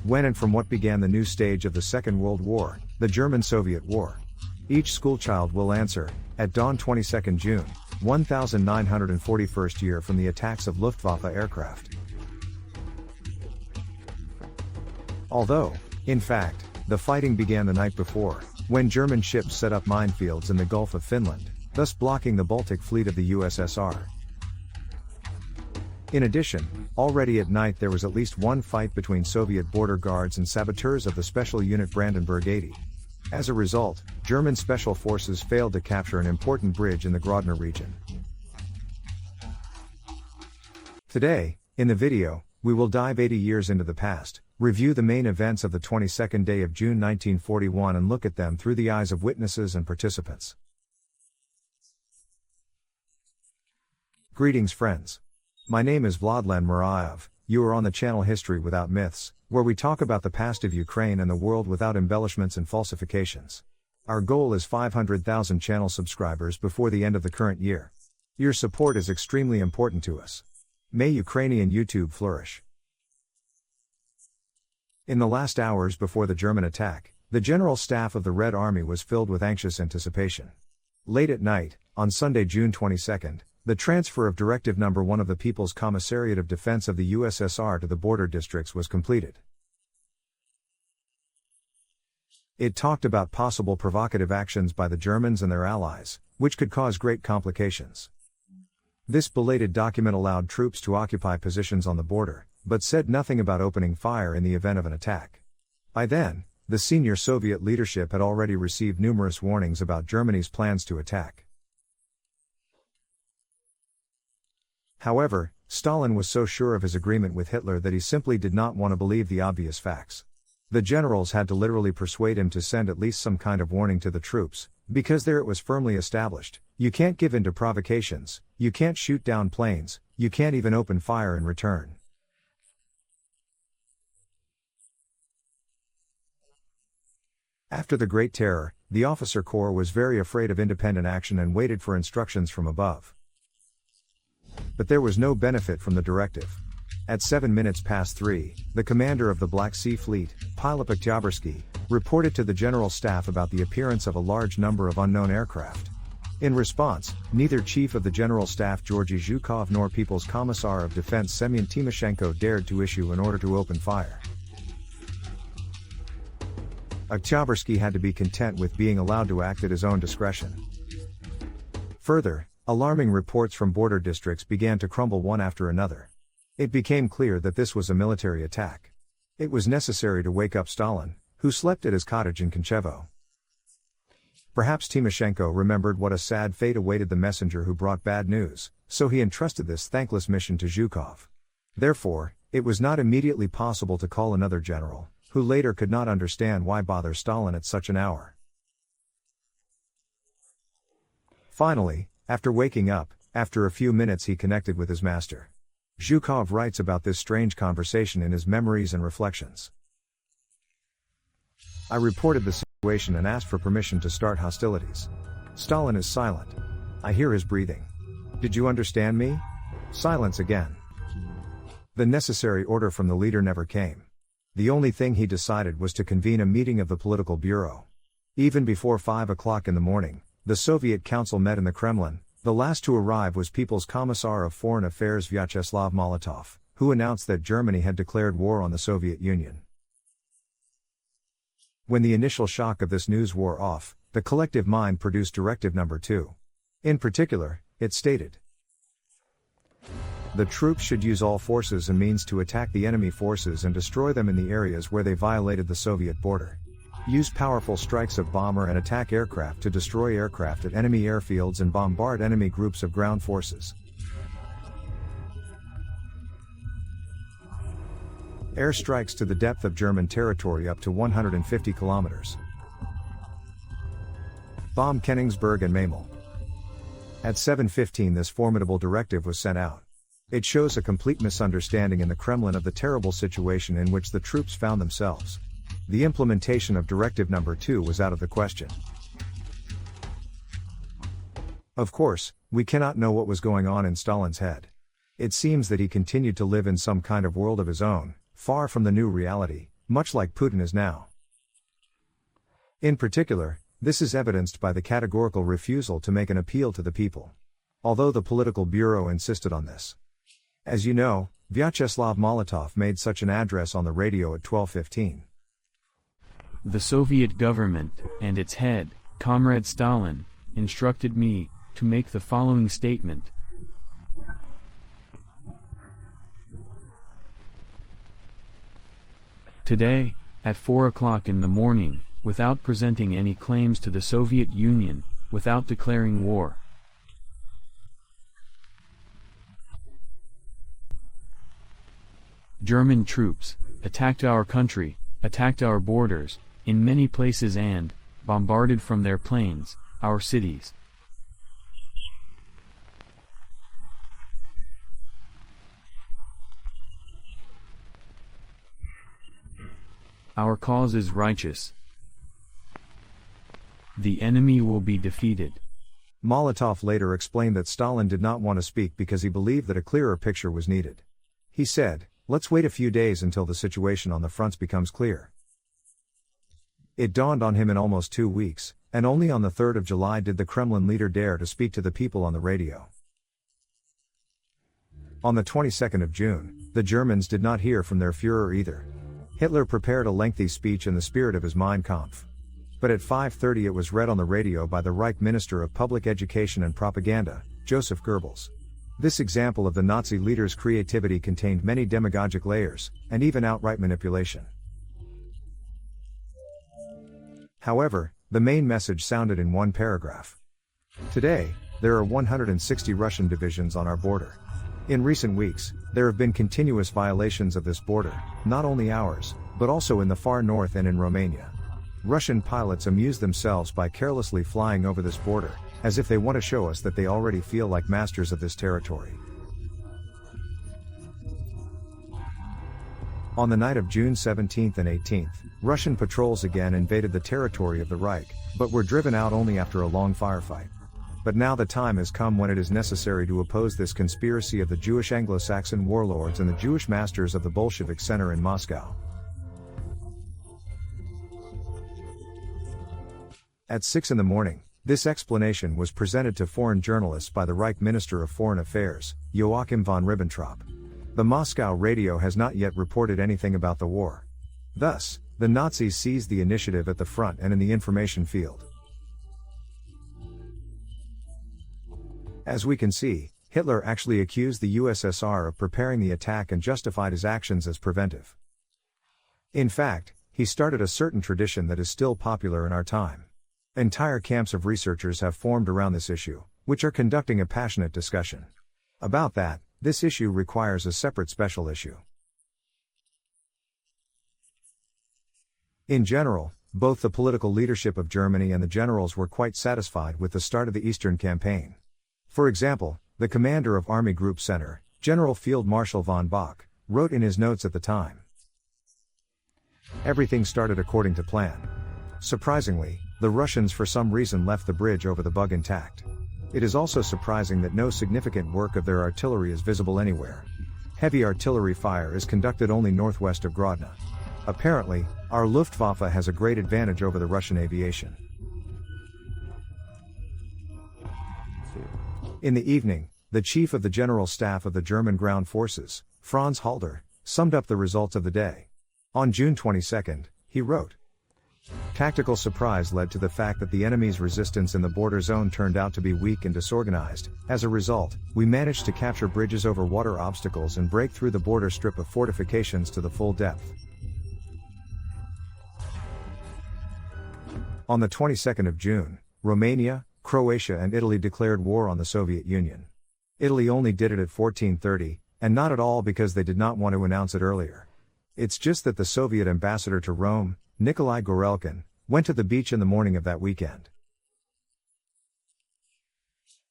when and from what began the new stage of the Second World War, the German-Soviet War. Each schoolchild will answer, at dawn 22 June, 1941st year from the attacks of Luftwaffe aircraft. Although, in fact, the fighting began the night before, when German ships set up minefields in the Gulf of Finland, thus blocking the Baltic Fleet of the USSR. In addition, already at night there was at least one fight between Soviet border guards and saboteurs of the Special Unit Brandenburg 80. As a result, German special forces failed to capture an important bridge in the Grodno region. Today, in the video, we will dive 80 years into the past, review the main events of the 22nd day of June 1941 and look at them through the eyes of witnesses and participants. Greetings friends. My name is Vladlen Muraev. You are on the channel History Without Myths, where we talk about the past of Ukraine and the world without embellishments and falsifications. Our goal is 500,000 channel subscribers before the end of the current year. Your support is extremely important to us. May Ukrainian YouTube flourish. In the last hours before the German attack, the General Staff of the Red Army was filled with anxious anticipation. Late at night, on Sunday, June 22, the transfer of Directive No. 1 of the People's Commissariat of Defense of the USSR to the border districts was completed. It talked about possible provocative actions by the Germans and their allies, which could cause great complications. This belated document allowed troops to occupy positions on the border, but said nothing about opening fire in the event of an attack. By then, the senior Soviet leadership had already received numerous warnings about Germany's plans to attack. However, Stalin was so sure of his agreement with Hitler that he simply did not want to believe the obvious facts. The generals had to literally persuade him to send at least some kind of warning to the troops, because there it was firmly established: you can't give in to provocations, you can't shoot down planes, you can't even open fire in return. After the Great Terror, the officer corps was very afraid of independent action and waited for instructions from above. But there was no benefit from the directive. At 3:07, the commander of the Black Sea Fleet, Pilot Oktyabrski, reported to the General Staff about the appearance of a large number of unknown aircraft. In response, neither Chief of the General Staff Georgy Zhukov nor People's Commissar of Defense Semyon Timoshenko dared to issue an order to open fire. Oktyabrski had to be content with being allowed to act at his own discretion. Further, alarming reports from border districts began to crumble one after another. It became clear that this was a military attack. It was necessary to wake up Stalin, who slept at his cottage in Konchevo. Perhaps Timoshenko remembered what a sad fate awaited the messenger who brought bad news, so he entrusted this thankless mission to Zhukov. Therefore, it was not immediately possible to call another general, who later could not understand why bother Stalin at such an hour. Finally, after waking up, after a few minutes he connected with his master. Zhukov writes about this strange conversation in his Memories and Reflections. I reported the situation and asked for permission to start hostilities. Stalin is silent. I hear his breathing. Did you understand me? Silence again. The necessary order from the leader never came. The only thing he decided was to convene a meeting of the Political Bureau. Even before 5 o'clock in the morning, the Soviet Council met in the Kremlin. The last to arrive was People's Commissar of Foreign Affairs Vyacheslav Molotov, who announced that Germany had declared war on the Soviet Union. When the initial shock of this news wore off, the collective mind produced Directive No. 2. In particular, it stated: the troops should use all forces and means to attack the enemy forces and destroy them in the areas where they violated the Soviet border. Use powerful strikes of bomber and attack aircraft to destroy aircraft at enemy airfields and bombard enemy groups of ground forces. Airstrikes to the depth of German territory up to 150 kilometers. Bomb Königsberg and Memel. At 7:15 this formidable directive was sent out. It shows a complete misunderstanding in the Kremlin of the terrible situation in which the troops found themselves. The implementation of Directive No. 2 was out of the question. Of course, we cannot know what was going on in Stalin's head. It seems that he continued to live in some kind of world of his own, far from the new reality, much like Putin is now. In particular, this is evidenced by the categorical refusal to make an appeal to the people. Although the Political Bureau insisted on this. As you know, Vyacheslav Molotov made such an address on the radio at 12:15. The Soviet government, and its head, Comrade Stalin, instructed me to make the following statement. Today, at 4 o'clock in the morning, without presenting any claims to the Soviet Union, without declaring war. German troops attacked our country, attacked our borders, in many places and bombarded from their planes our cities. Our cause is righteous. The enemy will be defeated. Molotov later explained that Stalin did not want to speak because he believed that a clearer picture was needed. He said, "Let's wait a few days until the situation on the fronts becomes clear." It dawned on him in almost 2 weeks, and only on the 3rd of July did the Kremlin leader dare to speak to the people on the radio. On the 22nd of June, the Germans did not hear from their Führer either. Hitler prepared a lengthy speech in the spirit of his Mein Kampf. But at 5:30 it was read on the radio by the Reich Minister of Public Education and Propaganda, Joseph Goebbels. This example of the Nazi leader's creativity contained many demagogic layers, and even outright manipulation. However, the main message sounded in one paragraph. Today, there are 160 Russian divisions on our border. In recent weeks, there have been continuous violations of this border, not only ours, but also in the far north and in Romania. Russian pilots amuse themselves by carelessly flying over this border, as if they want to show us that they already feel like masters of this territory. On the night of June 17th and 18th, Russian patrols again invaded the territory of the Reich, but were driven out only after a long firefight. But now the time has come when it is necessary to oppose this conspiracy of the Jewish Anglo-Saxon warlords and the Jewish masters of the Bolshevik center in Moscow. At 6 in the morning, this explanation was presented to foreign journalists by the Reich Minister of Foreign Affairs, Joachim von Ribbentrop. The Moscow radio has not yet reported anything about the war. Thus, the Nazis seized the initiative at the front and in the information field. As we can see, Hitler actually accused the USSR of preparing the attack and justified his actions as preventive. In fact, he started a certain tradition that is still popular in our time. Entire camps of researchers have formed around this issue, which are conducting a passionate discussion. About that, this issue requires a separate special issue. In general, both the political leadership of Germany and the generals were quite satisfied with the start of the Eastern Campaign. For example, the commander of Army Group Center, General Field Marshal von Bock, wrote in his notes at the time, "Everything started according to plan. Surprisingly, the Russians for some reason left the bridge over the Bug intact. It is also surprising that no significant work of their artillery is visible anywhere. Heavy artillery fire is conducted only northwest of Grodno. Apparently, our Luftwaffe has a great advantage over the Russian aviation." In the evening, the chief of the General Staff of the German Ground Forces, Franz Halder, summed up the results of the day. On June 22, he wrote, "Tactical surprise led to the fact that the enemy's resistance in the border zone turned out to be weak and disorganized. As a result, we managed to capture bridges over water obstacles and break through the border strip of fortifications to the full depth." On the 22nd of June, Romania, Croatia and Italy declared war on the Soviet Union. Italy only did it at 14:30, and not at all because they did not want to announce it earlier. It's just that the Soviet ambassador to Rome, Nikolai Gorelkin, went to the beach in the morning of that weekend.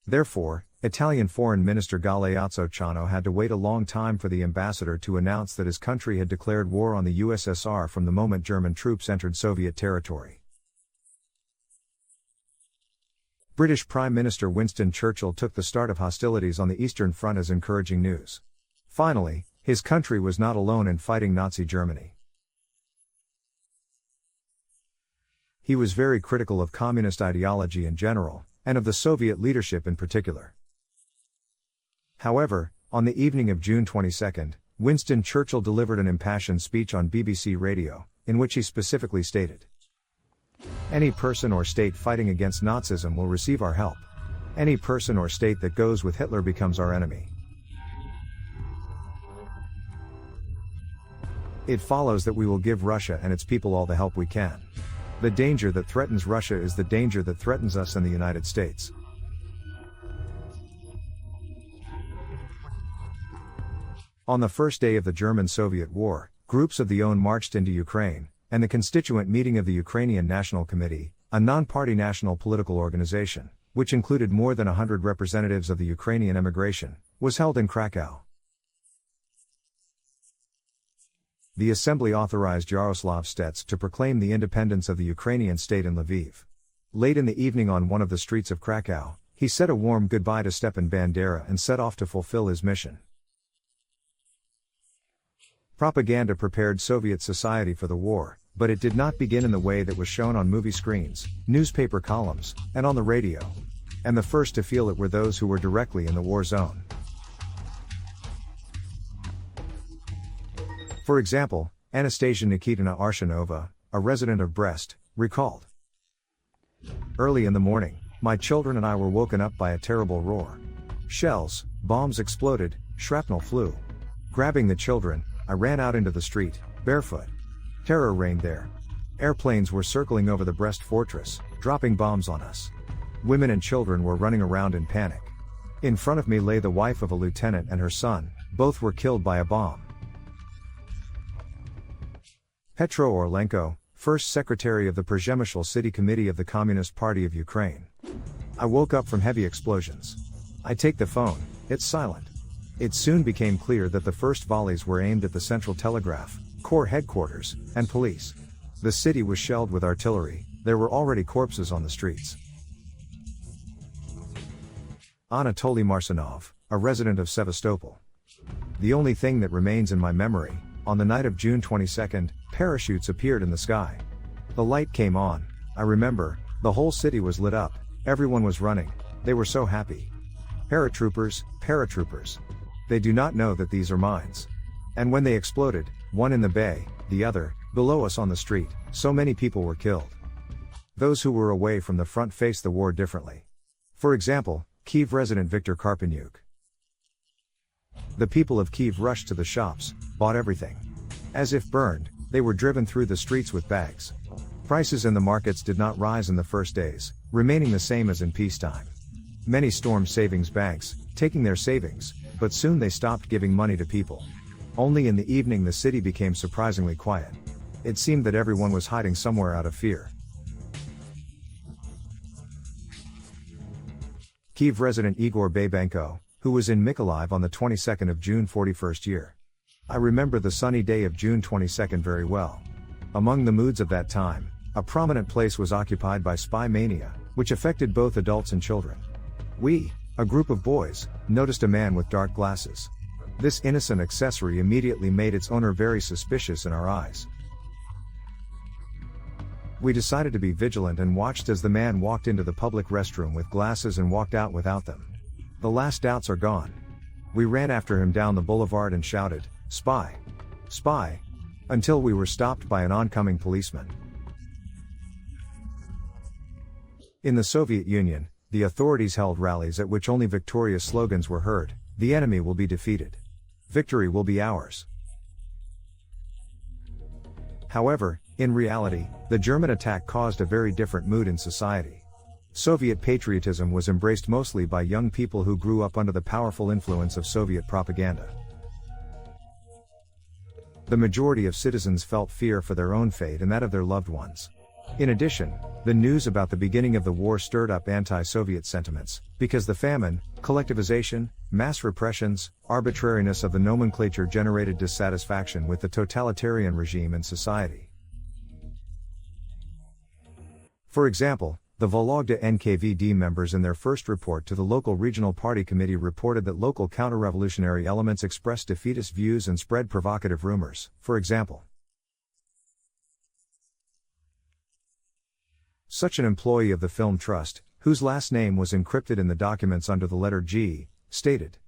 Therefore, Italian Foreign Minister Galeazzo Ciano had to wait a long time for the ambassador to announce that his country had declared war on the USSR from the moment German troops entered Soviet territory. British Prime Minister Winston Churchill took the start of hostilities on the Eastern Front as encouraging news. Finally, his country was not alone in fighting Nazi Germany. He was very critical of communist ideology in general, and of the Soviet leadership in particular. However, on the evening of June 22, Winston Churchill delivered an impassioned speech on BBC Radio, in which he specifically stated, "Any person or state fighting against Nazism will receive our help. Any person or state that goes with Hitler becomes our enemy. It follows that we will give Russia and its people all the help we can. The danger that threatens Russia is the danger that threatens us and the United States." On the first day of the German-Soviet War, groups of the OUN marched into Ukraine, and the constituent meeting of the Ukrainian National Committee, a non-party national political organization, which included more than 100 representatives of the Ukrainian emigration, was held in Krakow. The assembly authorized Yaroslav Stetz to proclaim the independence of the Ukrainian state in Lviv. Late in the evening on one of the streets of Krakow, he said a warm goodbye to Stepan Bandera and set off to fulfill his mission. Propaganda prepared Soviet society for the war, but it did not begin in the way that was shown on movie screens, newspaper columns, and on the radio. And the first to feel it were those who were directly in the war zone. For example, Anastasia Nikitina Arshenova, a resident of Brest, recalled, "Early in the morning, my children and I were woken up by a terrible roar. Shells, bombs exploded, shrapnel flew. Grabbing the children, I ran out into the street, barefoot. Terror reigned there. Airplanes were circling over the Brest fortress, dropping bombs on us. Women and children were running around in panic. In front of me lay the wife of a lieutenant and her son, both were killed by a bomb." Petro Orlenko, first secretary of the Przemysl City Committee of the Communist Party of Ukraine. "I woke up from heavy explosions. I take the phone, it's silent. It soon became clear that the first volleys were aimed at the Central Telegraph, Corps headquarters, and police. The city was shelled with artillery, there were already corpses on the streets." Anatoly Marsanov, a resident of Sevastopol. "The only thing that remains in my memory, on the night of June 22, parachutes appeared in the sky. The light came on, I remember, the whole city was lit up, everyone was running, they were so happy. Paratroopers, paratroopers. They do not know that these are mines. And when they exploded, one in the bay, the other, below us on the street, so many people were killed. Those who were away from the front faced the war differently. For example, Kyiv resident Viktor Karpenyuk. The people of Kyiv rushed to the shops, bought everything. As if burned, they were driven through the streets with bags. Prices in the markets did not rise in the first days, remaining the same as in peacetime. Many stormed savings banks, taking their savings, but soon they stopped giving money to people. Only in the evening the city became surprisingly quiet. It seemed that everyone was hiding somewhere out of fear." Kyiv resident Igor Babenko, who was in Mykolaiv on the 22nd of June 41st year. "I remember the sunny day of June 22 very well. Among the moods of that time, a prominent place was occupied by spy mania, which affected both adults and children. We, a group of boys, noticed a man with dark glasses. This innocent accessory immediately made its owner very suspicious in our eyes. We decided to be vigilant and watched as the man walked into the public restroom with glasses and walked out without them. The last doubts are gone. We ran after him down the boulevard and shouted, 'Spy! Spy!' until we were stopped by an oncoming policeman." In the Soviet Union, the authorities held rallies at which only victorious slogans were heard: "The enemy will be defeated. Victory will be ours." However, in reality, the German attack caused a very different mood in society. Soviet patriotism was embraced mostly by young people who grew up under the powerful influence of Soviet propaganda. The majority of citizens felt fear for their own fate and that of their loved ones. In addition, the news about the beginning of the war stirred up anti-Soviet sentiments, because the famine, collectivization, mass repressions, arbitrariness of the nomenclature generated dissatisfaction with the totalitarian regime in society. For example, the Vologda NKVD members in their first report to the local regional party committee reported that local counter-revolutionary elements expressed defeatist views and spread provocative rumors. For example, Such an employee of the film trust, whose last name was encrypted in the documents under the letter G, stated,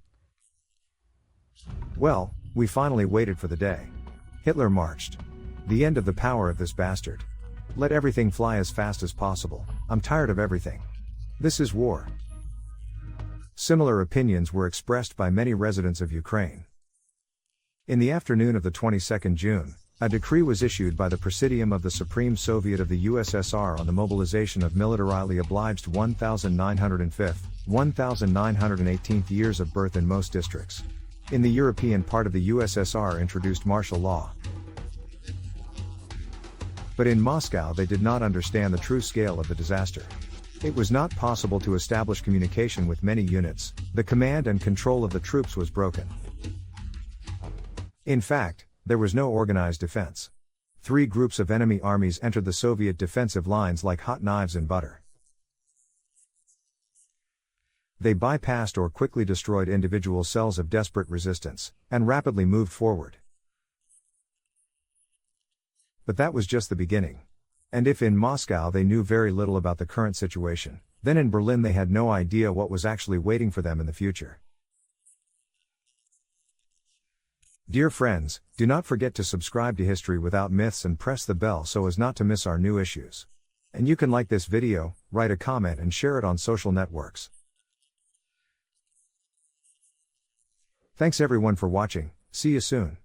"Well, we finally waited for the day. Hitler marched. The end of the power of this bastard. Let everything fly as fast as possible. I'm tired of everything. This is war." Similar opinions were expressed by many residents of Ukraine. In the afternoon of the 22nd June, a decree was issued by the Presidium of the Supreme Soviet of the USSR on the mobilization of militarily obliged 1905th, 1918th years of birth in most districts. In the European part of the USSR introduced martial law. But in Moscow they did not understand the true scale of the disaster. It was not possible to establish communication with many units, the command and control of the troops was broken. In fact, there was no organized defense. 3 groups of enemy armies entered the Soviet defensive lines like hot knives in butter. They bypassed or quickly destroyed individual cells of desperate resistance, and rapidly moved forward. But that was just the beginning. And if in Moscow they knew very little about the current situation, then in Berlin they had no idea what was actually waiting for them in the future. Dear friends, do not forget to subscribe to History Without Myths and press the bell so as not to miss our new issues. And you can like this video, write a comment and share it on social networks. Thanks everyone for watching, see you soon.